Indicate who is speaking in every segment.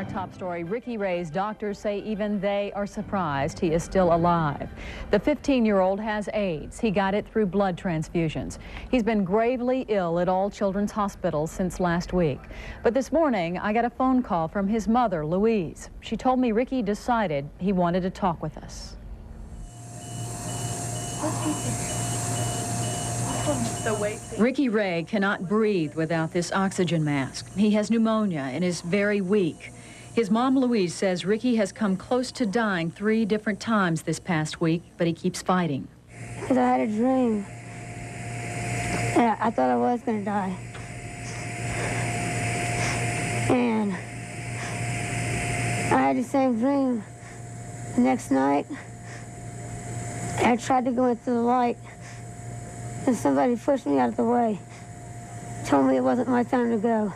Speaker 1: our top story, Ricky Ray's doctors say even they are surprised he is still alive. The 15-year-old has AIDS. He got it through blood transfusions. He's been gravely ill at all children's hospitals since last week. But this morning, I got a phone call from his mother, Louise. She told me Ricky decided he wanted to talk with us. Ricky Ray cannot breathe without this oxygen mask. He has pneumonia and is very weak. His mom, Louise, says Ricky has come close to dying 3 different times this past week, but he keeps fighting.
Speaker 2: Because I had a dream. Yeah, I thought I was going to die. And I had the same dream. The next night, I tried to go into the light, and somebody pushed me out of the way, told me it wasn't my time to go.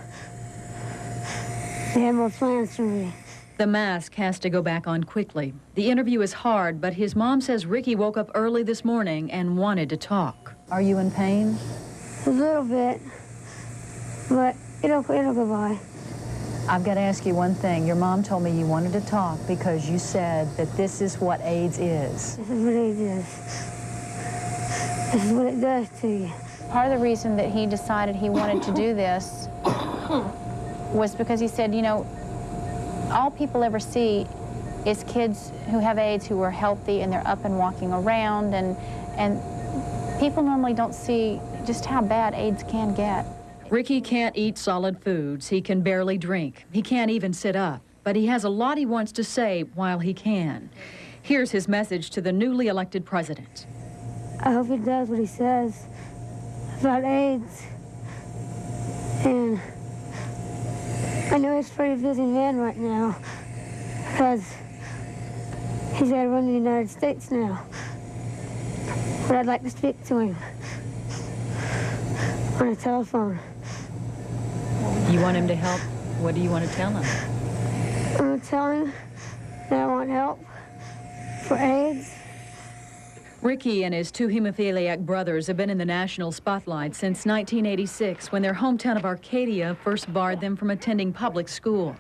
Speaker 2: They had more plans for me.
Speaker 1: The mask has to go back on quickly. The interview is hard, but his mom says Ricky woke up early this morning and wanted to talk. Are you in pain?
Speaker 2: A little bit, but it'll go by.
Speaker 1: I've got to ask you one thing. Your mom told me you wanted to talk because you said that this is what AIDS is.
Speaker 2: This is what AIDS is. This is what it does to you.
Speaker 3: Part of the reason that he decided he wanted to do this was because he said, you know, all people ever see is kids who have AIDS who are healthy and they're up and walking around, and people normally don't see just how bad AIDS can get.
Speaker 1: Ricky can't eat solid foods. He can barely drink. He can't even sit up. But he has a lot he wants to say while he can. Here's his message to the newly elected president.
Speaker 2: I hope he does what he says about AIDS. And I know he's a pretty busy man right now because he's got to run the United States now. But I'd like to speak to him on a telephone.
Speaker 1: You want him to help? What do you want to tell him?
Speaker 2: I'm going to tell him that I want help for AIDS.
Speaker 1: Ricky and his 2 hemophiliac brothers have been in the national spotlight since 1986, when their hometown of Arcadia first barred them from attending public school.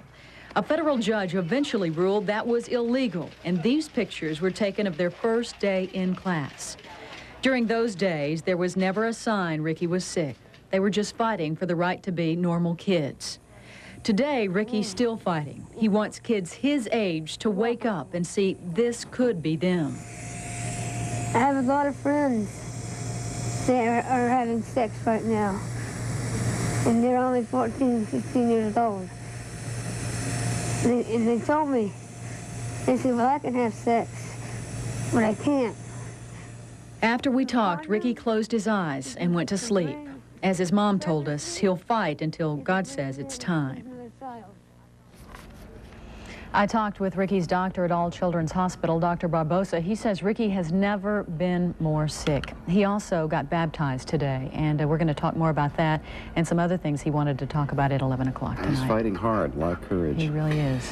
Speaker 1: A federal judge eventually ruled that was illegal, and these pictures were taken of their first day in class. During those days, there was never a sign Ricky was sick. They were just fighting for the right to be normal kids. Today, Ricky's still fighting. He wants kids his age to wake up and see this could be them.
Speaker 2: I have a lot of friends that are having sex right now, and they're only 14, 15 years old. And they told me, they said, well, I can have sex, but I can't.
Speaker 1: After we talked, Ricky closed his eyes and went to sleep. As his mom told us, he'll fight until God says it's time. I talked with Ricky's doctor at All Children's Hospital, Dr. Barbosa. He says Ricky has never been more sick. He also got baptized today, and we're going to talk more about that and some other things he wanted to talk about at 11 o'clock tonight.
Speaker 4: He's fighting hard, a lot of courage.
Speaker 1: He really is.